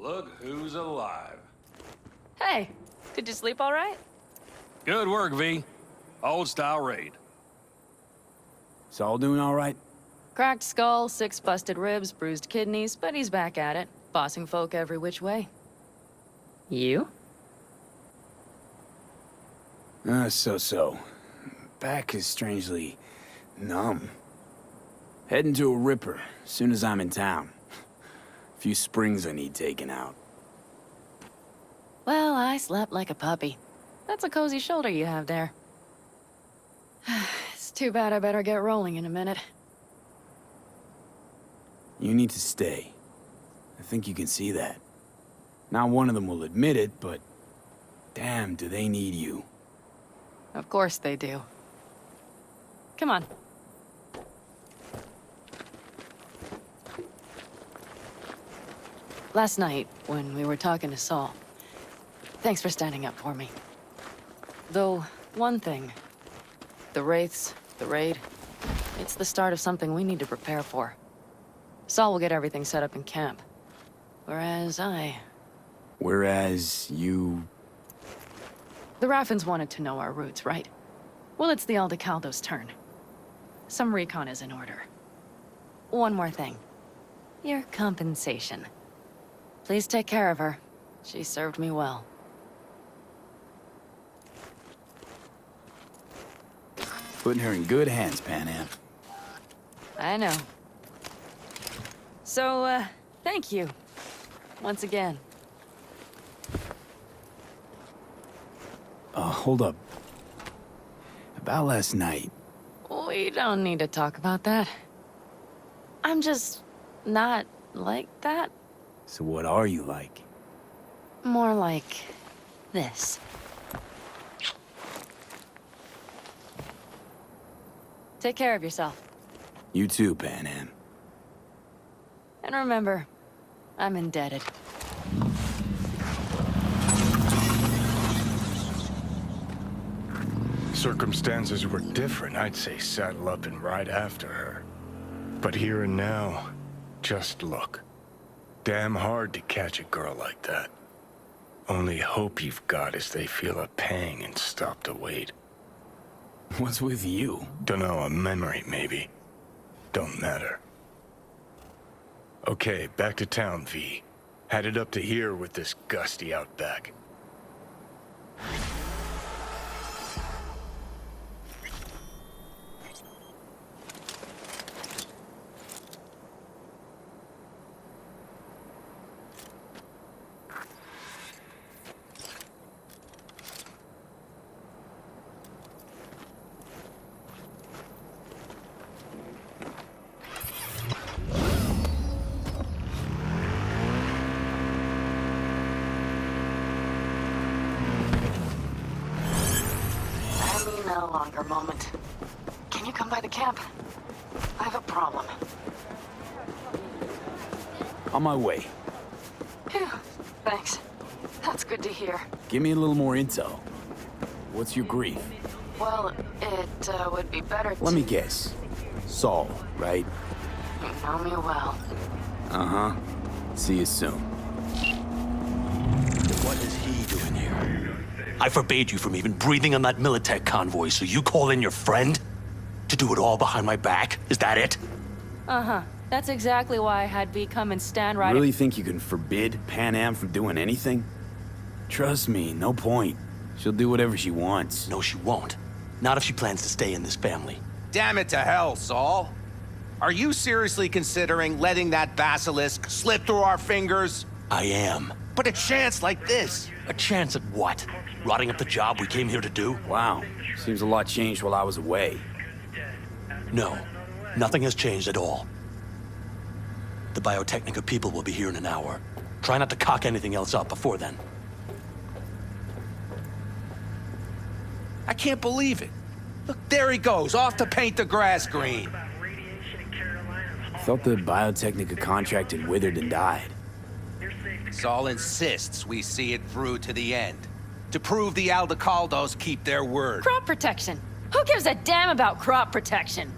Look who's alive. Hey, did you sleep all right? Good work, V. Old-style raid. Saul doing all right? Cracked skull, 6 busted ribs, bruised kidneys, but he's back at it, bossing folk every which way. You? So. Back is strangely numb. Heading to a ripper, soon as I'm in town. A few springs I need taken out. Well, I slept like a puppy. That's a cozy shoulder you have there. It's too bad I better get rolling in a minute. You need to stay. I think you can see that. Not one of them will admit it, but damn, do they need you. Of course they do. Come on. Last night, when we were talking to Saul, thanks for standing up for me. Though, one thing. The Wraiths, the raid, it's the start of something we need to prepare for. Saul will get everything set up in camp. Whereas you... The Raffins wanted to know our routes, right? Well, it's the Aldecaldo's turn. Some recon is in order. One more thing. Your compensation. Please take care of her. She served me well. Putting her in good hands, Panam. I know. So, thank you. Once again. Hold up. About last night. We don't need to talk about that. I'm just not like that. So what are you like? More like this. Take care of yourself. You too, Panam. And remember, I'm indebted. Circumstances were different, I'd say saddle up and ride after her. But here and now, just look. Damn hard to catch a girl like that. Only hope you've got is they feel a pang and stop to wait. What's with you? Dunno, a memory maybe. Don't matter. Okay, back to town, V. Headed up to here with this gusty outback. No longer moment. Can you come by the camp? I have a problem. On my way. Phew, thanks. That's good to hear. Give me a little more intel. What's your grief? Well, it would be better to... Let me guess. Saul, right? You know me well. Uh-huh. See you soon. What is he doing here? I forbade you from even breathing on that Militech convoy, so you call in your friend? To do it all behind my back? Is that it? Uh-huh. That's exactly why I had V come and stand right... Really think you can forbid Panam from doing anything? Trust me, no point. She'll do whatever she wants. No, she won't. Not if she plans to stay in this family. Damn it to hell, Saul. Are you seriously considering letting that basilisk slip through our fingers? I am. But a chance like this. A chance at what? Rotting up the job we came here to do? Wow. Seems a lot changed while I was away. No. Nothing has changed at all. The Biotechnica people will be here in an hour. Try not to cock anything else up before then. I can't believe it. Look, there he goes, off to paint the grass green. Thought the Biotechnica contract had withered and died. Saul insists we see it through to the end. To prove the Aldecaldos keep their word. Crop protection. Who gives a damn about crop protection?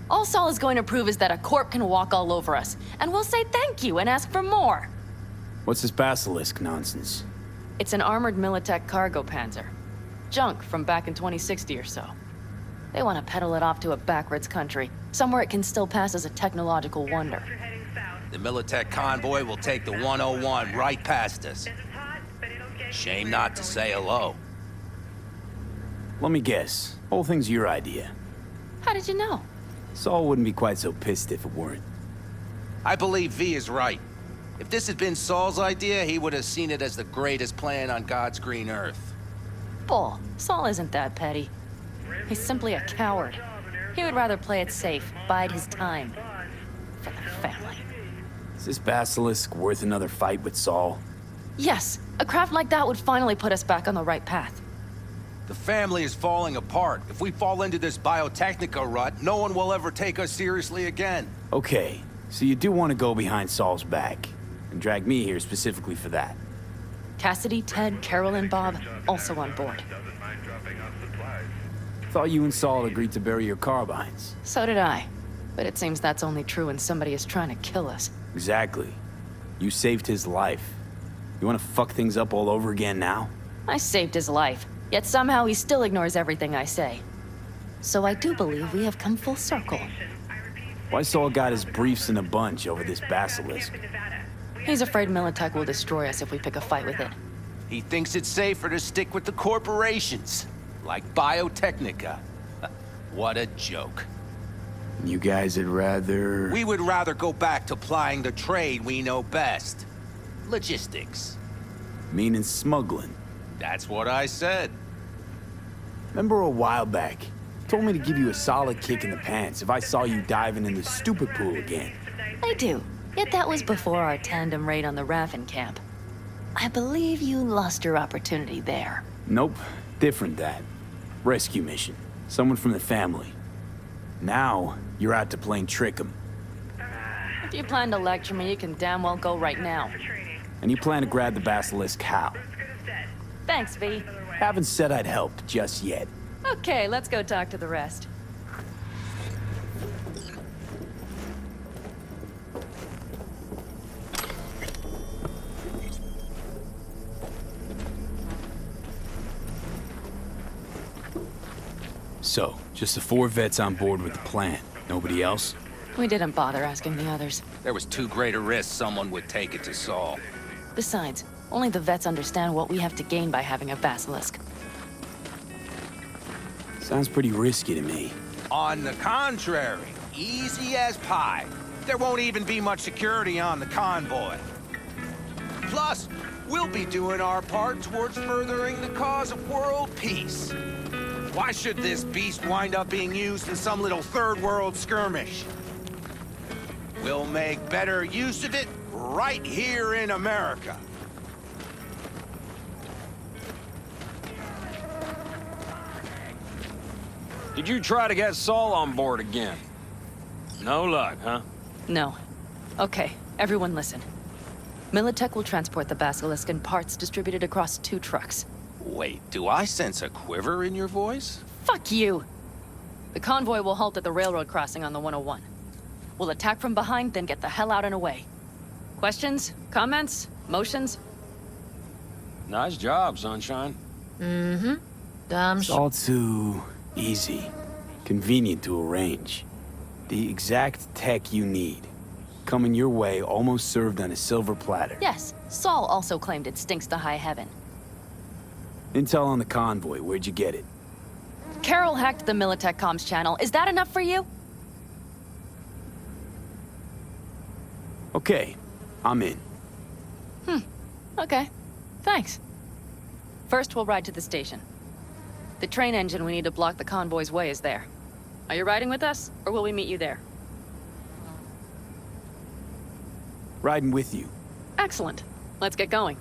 All Saul is going to prove is that a corp can walk all over us, and we'll say thank you and ask for more. What's this basilisk nonsense? It's an armored Militech cargo panzer. Junk from back in 2060 or so. They want to peddle it off to a backwards country, somewhere it can still pass as a technological wonder. The Militech convoy will take the 101 right past us. Shame not to say hello. Let me guess. Whole thing's your idea. How did you know? Saul wouldn't be quite so pissed if it weren't. I believe V is right. If this had been Saul's idea, he would have seen it as the greatest plan on God's green earth. Bull. Saul isn't that petty. He's simply a coward. He would rather play it safe, bide his time. For the family. Is this basilisk worth another fight with Saul? Yes, a craft like that would finally put us back on the right path. The family is falling apart. If we fall into this biotechnica rut, no one will ever take us seriously again. Okay, so you do want to go behind Saul's back, and drag me here specifically for that. Cassidy, Ted, Carol, and Bob, also on board. Thought you and Saul agreed to bury your carbines. So did I. But it seems that's only true when somebody is trying to kill us. Exactly. You saved his life. You want to fuck things up all over again now? I saved his life, yet somehow he still ignores everything I say. So I do believe we have come full circle. Why Saul got his briefs in a bunch over this basilisk? He's afraid Militech will destroy us if we pick a fight with it. He thinks it's safer to stick with the corporations, like Biotechnica. What a joke. You guys would rather... We would rather go back to plying the trade we know best. Logistics. Meaning smuggling. That's what I said. Remember a while back, you told me to give you a solid kick in the pants if I saw you diving in the stupid pool again. I do. Yet that was before our tandem raid on the Raffen camp. I believe you lost your opportunity there. Nope. Different that. Rescue mission. Someone from the family. Now, you're out to plain trick 'em. If you plan to lecture me, you can damn well go right now. And you plan to grab the basilisk how? Thanks, V. Haven't said I'd help just yet. Okay, let's go talk to the rest. So, just the 4 vets on board with the plan. Nobody else? We didn't bother asking the others. There was too great a risk someone would take it to Saul. Besides, only the vets understand what we have to gain by having a basilisk. Sounds pretty risky to me. On the contrary, easy as pie. There won't even be much security on the convoy. Plus, we'll be doing our part towards furthering the cause of world peace. Why should this beast wind up being used in some little third world skirmish? We'll make better use of it right here in America. Did you try to get Saul on board again? No luck, huh? No. Okay, everyone listen. Militech will transport the basilisk in parts distributed across 2 trucks. Wait, do I sense a quiver in your voice? Fuck you! The convoy will halt at the railroad crossing on the 101. We'll attack from behind, then get the hell out and away. Questions? Comments? Motions? Nice job, Sunshine. Mm-hmm. Damn It's all too easy. Convenient to arrange. The exact tech you need. Coming your way, almost served on a silver platter. Yes, Saul also claimed it stinks to high heaven. Intel on the convoy, where'd you get it? Carol hacked the Militech comms channel. Is that enough for you? Okay, I'm in. Okay. Thanks. First, we'll ride to the station. The train engine we need to block the convoy's way is there. Are you riding with us, or will we meet you there? Riding with you. Excellent. Let's get going.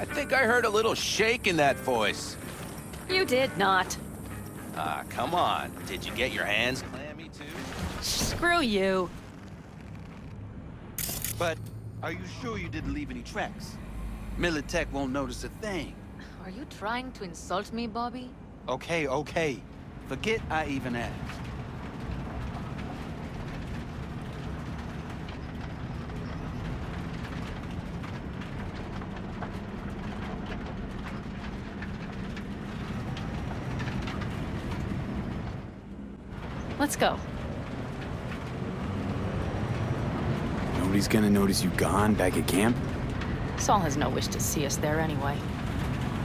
I think I heard a little shake in that voice. You did not. Ah, come on. Did you get your hands clammy too? Screw you. But are you sure you didn't leave any tracks? Militech won't notice a thing. Are you trying to insult me, Bobby? Okay. Forget I even asked. Let's go. Nobody's gonna notice you gone back at camp? Saul has no wish to see us there anyway.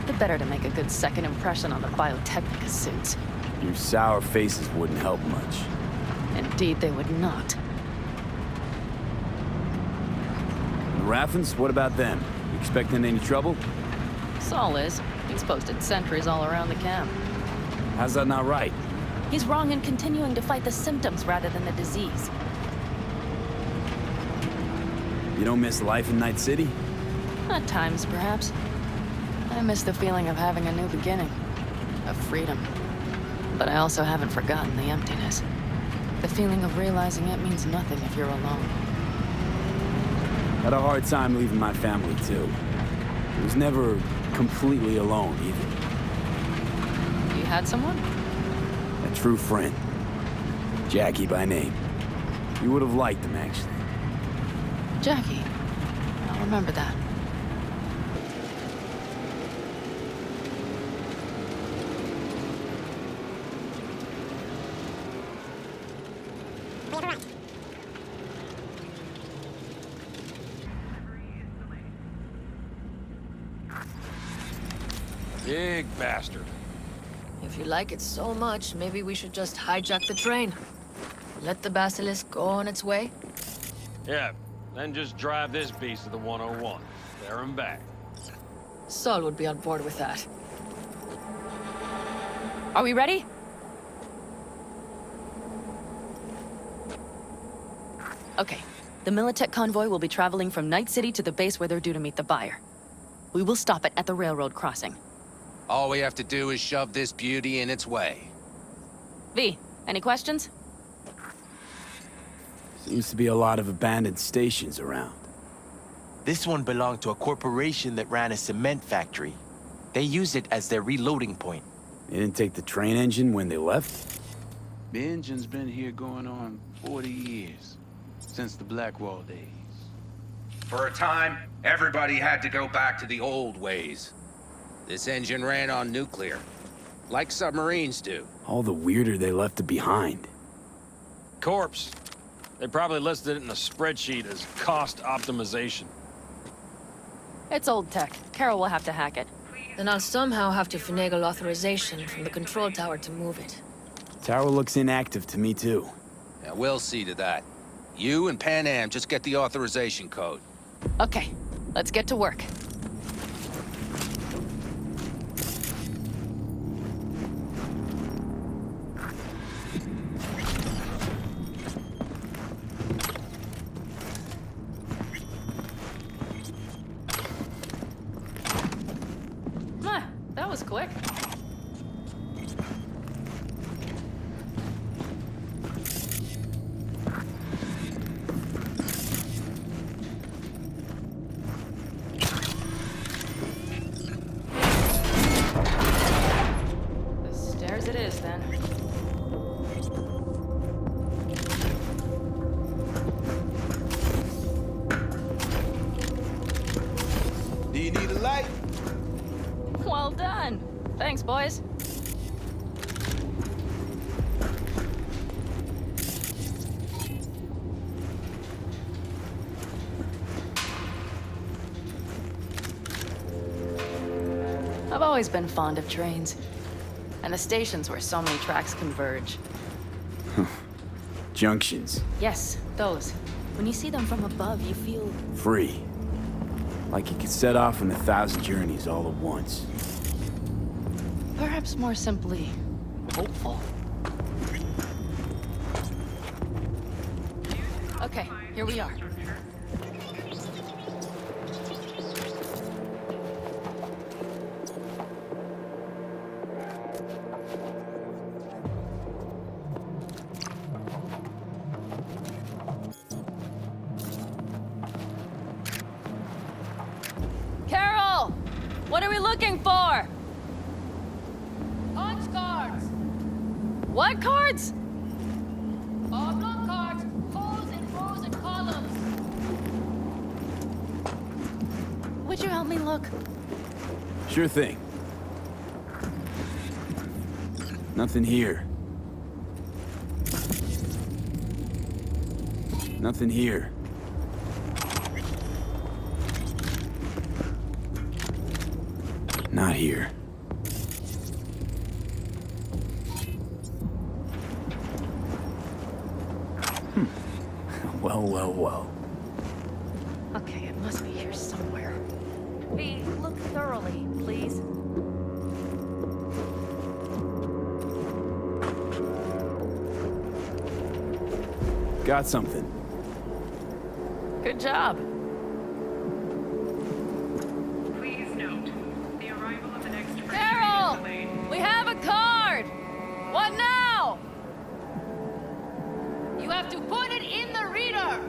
The better to make a good second impression on the Biotechnica suits. Your sour faces wouldn't help much. Indeed, they would not. The Raffens, what about them? You expecting any trouble? Saul is. He's posted sentries all around the camp. How's that not right? He's wrong in continuing to fight the symptoms rather than the disease. You don't miss life in Night City? At times, perhaps. I miss the feeling of having a new beginning. Of freedom. But I also haven't forgotten the emptiness. The feeling of realizing it means nothing if you're alone. Had a hard time leaving my family, too. I was never completely alone, either. You had someone? A true friend. Jackie by name. You would have liked him, actually. Jackie. I'll remember that. Big bastard. If you like it so much, maybe we should just hijack the train. Let the basilisk go on its way. Yeah, then just drive this beast to the 101. There and back. Saul would be on board with that. Are we ready? Okay. The Militech convoy will be traveling from Night City to the base where they're due to meet the buyer. We will stop it at the railroad crossing. All we have to do is shove this beauty in its way. V, any questions? Seems to be a lot of abandoned stations around. This one belonged to a corporation that ran a cement factory. They used it as their reloading point. They didn't take the train engine when they left? The engine's been here going on 40 years. Since the Blackwall days. For a time, everybody had to go back to the old ways. This engine ran on nuclear, like submarines do. All the weirder they left it behind. Corpse. They probably listed it in a spreadsheet as cost optimization. It's old tech. Carol will have to hack it. Then I'll somehow have to finagle authorization from the control tower to move it. Tower looks inactive to me, too. Yeah, we'll see to that. You and Pan Am just get the authorization code. Okay, let's get to work. That was quick. The stairs it is, then. Do you need a light? Well done. Thanks, boys. I've always been fond of trains. And the stations where so many tracks converge. Junctions. Yes, those. When you see them from above, you feel... Free. Like you could set off on 1,000 journeys all at once. perhaps more simply, hopeful. Okay, here we are. Carol! What are we looking for? Punch cards! What cards? Oblong cards, holes in rows and columns. Would you help me look? Sure thing. Nothing here. Nothing here. Not here. Well. Okay, it must be here somewhere. V, look thoroughly, please. Got something. Good job. Please note, the arrival of the next freight Carol! train is delayed. We have a card! What now? You have to put it in the reader!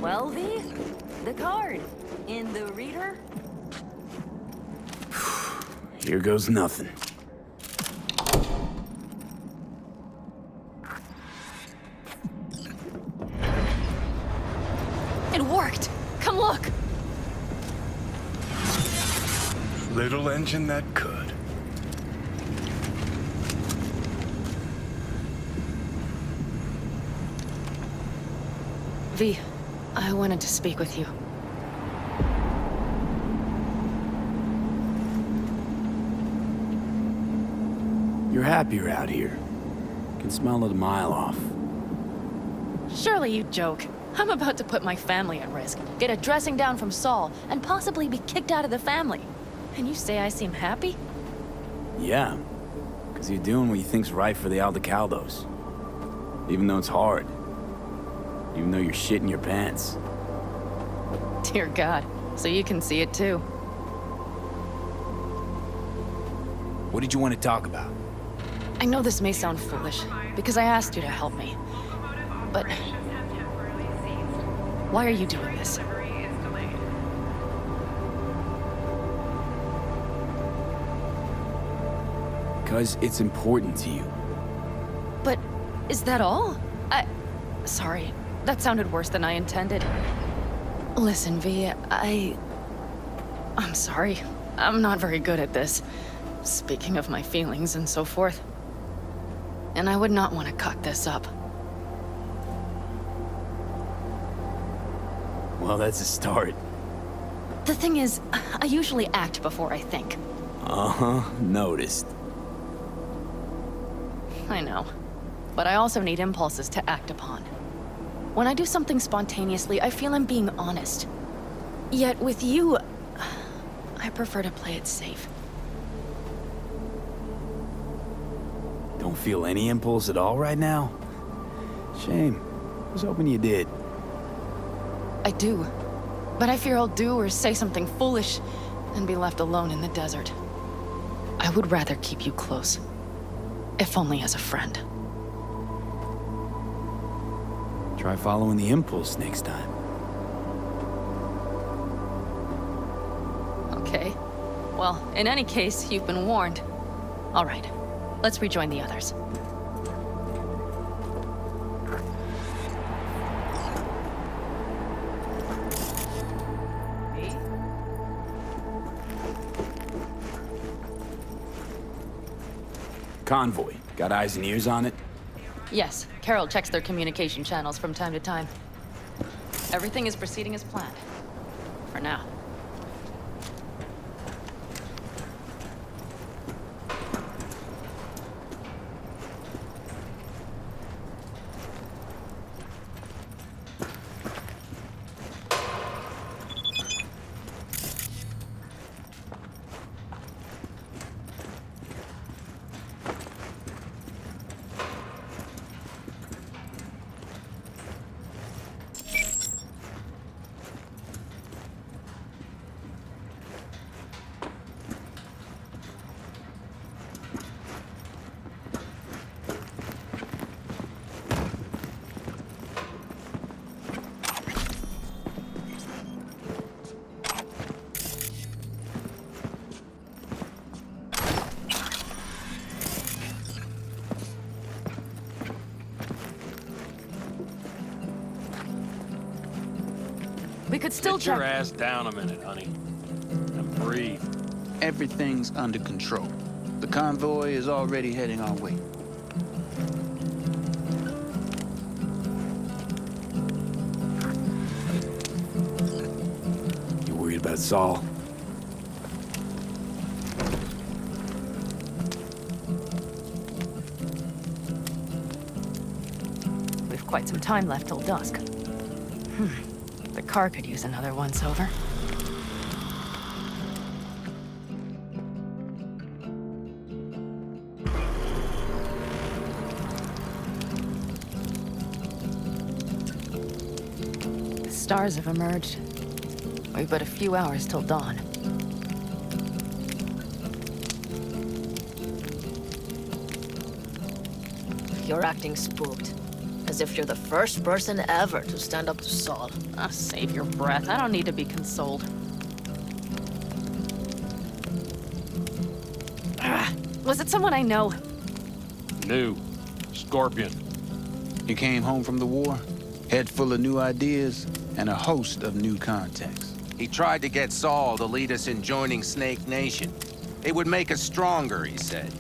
Well, V, the card. In the reader? Here goes nothing. It worked! Come look! Little engine that could. V, I wanted to speak with you. You're happier out here. Can smell it a mile off. Surely you joke. I'm about to put my family at risk, get a dressing down from Saul, and possibly be kicked out of the family. And you say I seem happy? Yeah, because you're doing what you think's right for the Aldecaldos. Even though it's hard. Even though you're shitting your pants. Dear God, so you can see it too. What did you want to talk about? I know this may sound foolish, because I asked you to help me. But Operations have temporarily ceased. why are you doing this? Delivery is delayed. Because it's important to you. But is that all? Sorry, that sounded worse than I intended. Listen, V, I'm sorry. I'm not very good at this. Speaking of my feelings and so forth. And I would not want to cock this up. Well, that's a start. The thing is, I usually act before I think. Uh-huh, noticed. I know. But I also need impulses to act upon. When I do something spontaneously, I feel I'm being honest. Yet with you, I prefer to play it safe. Don't feel any impulse at all right now? Shame. I was hoping you did. I do. But I fear I'll do or say something foolish and be left alone in the desert. I would rather keep you close. If only as a friend. Try following the impulse next time. Okay. Well, in any case, you've been warned. All right. Let's rejoin the others. Convoy. Got eyes and ears on it? Yes, Carol checks their communication channels from time to time. Everything is proceeding as planned. For now. We could still Get your check. ass down a minute, honey. And breathe. Everything's under control. The convoy is already heading our way. Saul. We've quite some time left till dusk. The car could use another once-over. The stars have emerged. We've but a few hours till dawn. You're acting spooked. As if you're the first person ever to stand up to Saul. Ah, save your breath. I don't need to be consoled. Was it someone I know? New. Scorpion. He came home from the war, head full of new ideas, and a host of new contacts. He tried to get Saul to lead us in joining Snake Nation. It would make us stronger, he said.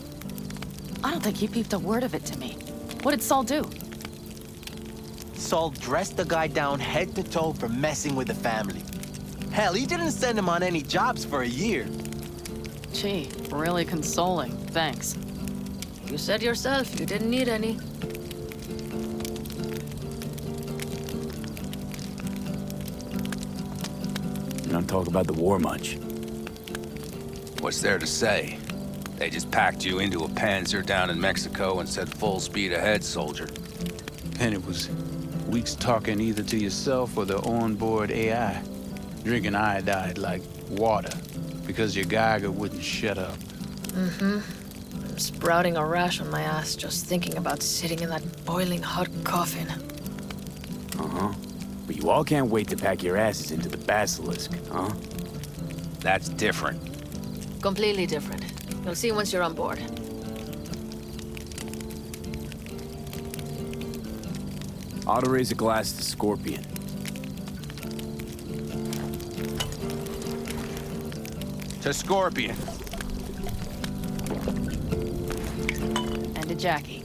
I don't think he peeped a word of it to me. What did Saul do? Saul dressed the guy down head to toe for messing with the family. Hell, he didn't send him on any jobs for a year. Gee, really consoling. Thanks. You said yourself you didn't need any. You don't talk about the war much. What's there to say? They just packed you into a Panzer down in Mexico and said full speed ahead, soldier. And it was weeks talking either to yourself or the onboard AI, drinking iodide like water, because your Geiger wouldn't shut up. I'm sprouting a rash on my ass just thinking about sitting in that boiling hot coffin. Uh-huh. But you all can't wait to pack your asses into the Basilisk, huh? That's different. Completely different. You'll see once you're on board. Ought to raise a glass to Scorpion. To Scorpion. And to Jackie.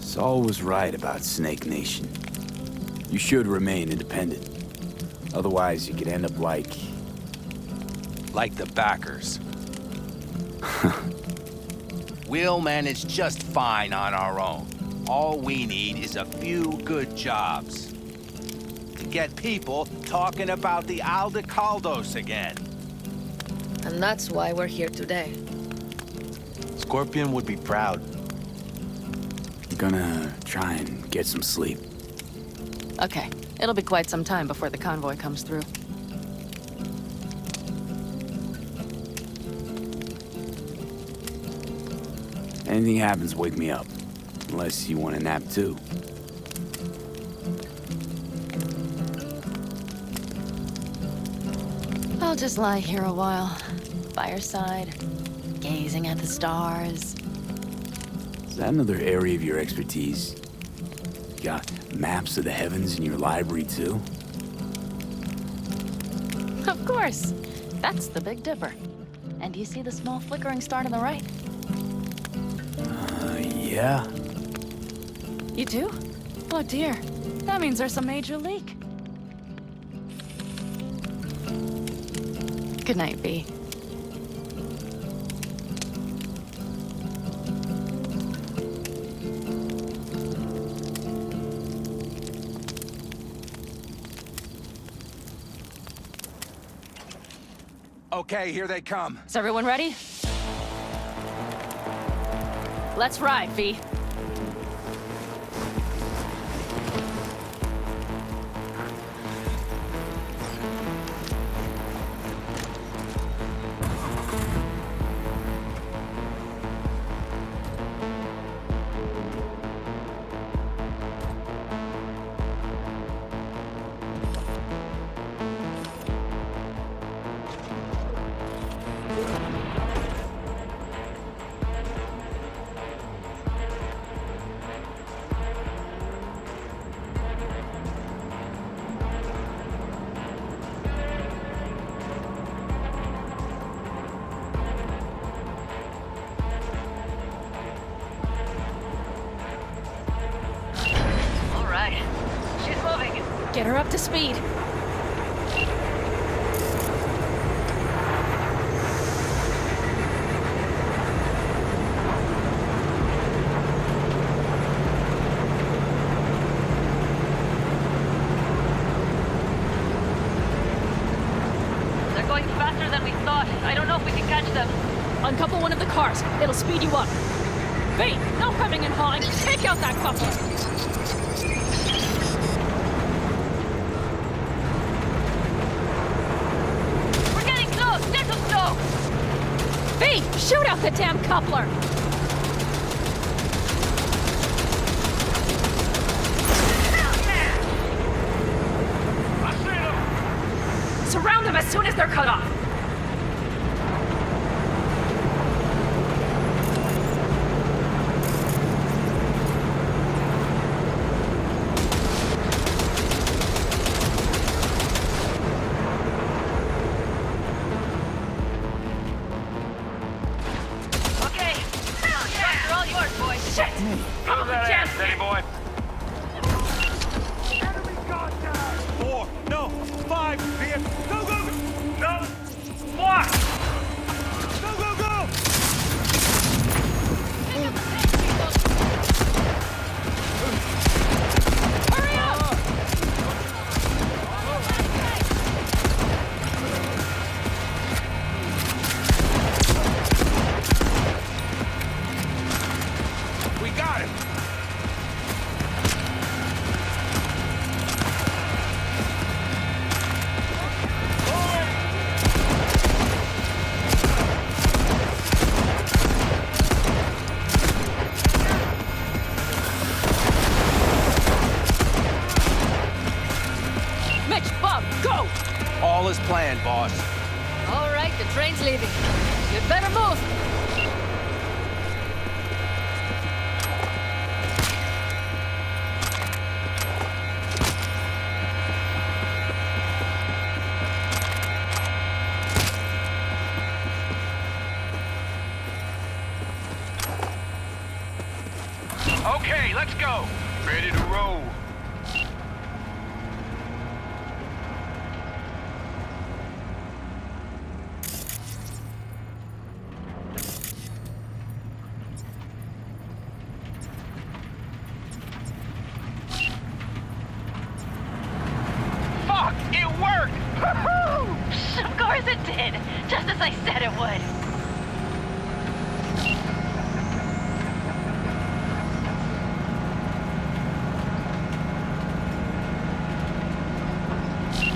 Saul was right about Snake Nation. You should remain independent. Otherwise, you could end up like the backers. We'll manage just fine on our own. All we need is a few good jobs. To get people talking about the Aldecaldos again. And that's why we're here today. Scorpion would be proud. I'm gonna try and get some sleep. Okay, it'll be quite some time before the convoy comes through. Anything happens, wake me up. Unless you want a nap too. I'll just lie here a while, by your side, gazing at the stars. Is that another area of your expertise? You got maps of the heavens in your library too? Of course. That's the Big Dipper. And do you see the small flickering star to the right? Yeah. You do? Oh dear. That means there's a major leak. Good night, V. Okay, here they come. Is everyone ready? Let's ride, V. We're up to speed. They're going faster than we thought. I don't know if we can catch them. Uncouple one of the cars. It'll speed you up. V, no hemming and hawing. Take out that coupler. We're getting close! They're too slow! V, shoot out the damn coupler! Surround them as soon as they're cut off. Okay. Trucks are all yours, boys. Shit! How's that ass, steady boy? 4, no, 5, VM. Go, go, go! No! What? Go, go, go! Hurry up! We got him! Mitch, Bob, go! All is planned, boss. All right, the train's leaving. You'd better move. Okay, let's go. Ready to roll. Fuck! It worked! Of course it did. Just as I said it would.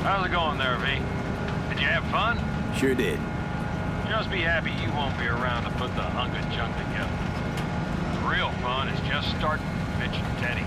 How's it going there, V? Did you have fun? Sure did. Just be happy you won't be around to put the hunk of junk together. The real fun is just starting, Mitch and Teddy.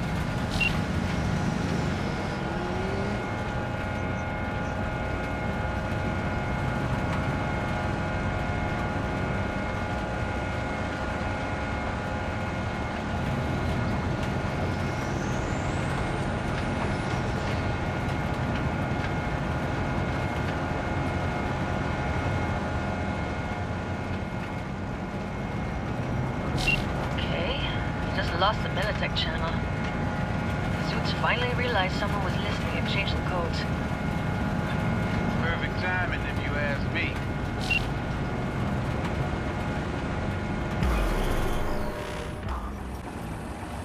Okay, we just lost the Militech channel. Suits finally realized someone was listening and changed the codes. Perfect timing, if you ask me.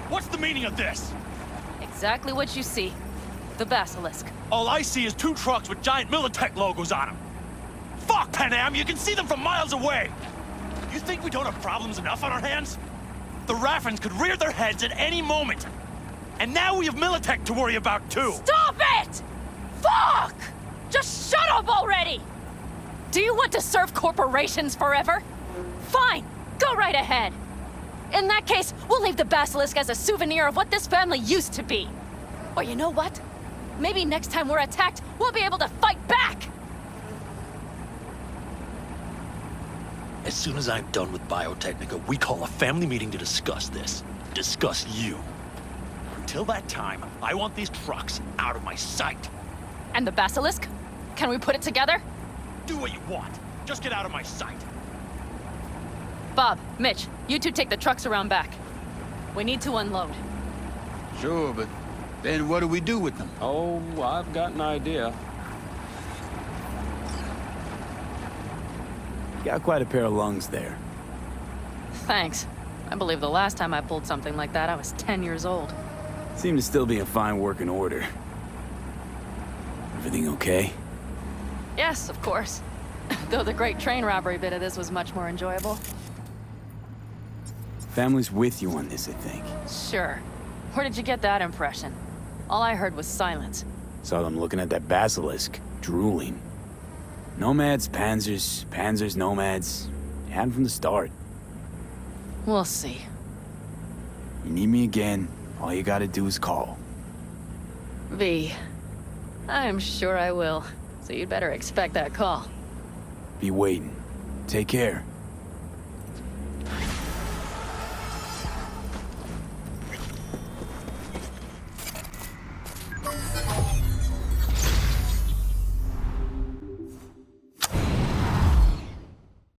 What's the meaning of this? Exactly what you see. The Basilisk. All I see is 2 trucks with giant Militech logos on them. Fuck, Panam, you can see them from miles away. You think we don't have problems enough on our hands? The Raffens could rear their heads at any moment. And now we have Militech to worry about, too. Stop it! Fuck! Just shut up already! Do you want to serve corporations forever? Fine, go right ahead. In that case, we'll leave the Basilisk as a souvenir of what this family used to be. Or you know what? Maybe next time we're attacked, we'll be able to fight back! As soon as I'm done with Biotechnica, we call a family meeting to discuss this. Discuss you. Until that time, I want these trucks out of my sight. And the Basilisk? Can we put it together? Do what you want. Just get out of my sight. Bob, Mitch, you two take the trucks around back. We need to unload. Sure, but Then what do we do with them? Oh, I've got an idea. Got quite a pair of lungs there. Thanks. I believe the last time I pulled something like that, I was 10 years old. Seem to still be in fine working order. Everything okay? Yes, of course. Though the great train robbery bit of this was much more enjoyable. Family's with you on this, I think. Sure. Where did you get that impression? All I heard was silence. Saw them looking at that basilisk, drooling. Nomads, panzers, panzers, nomads. Had them from the start. We'll see. You need me again, all you gotta do is call. V. I'm sure I will. So you'd better expect that call. Be waiting. Take care.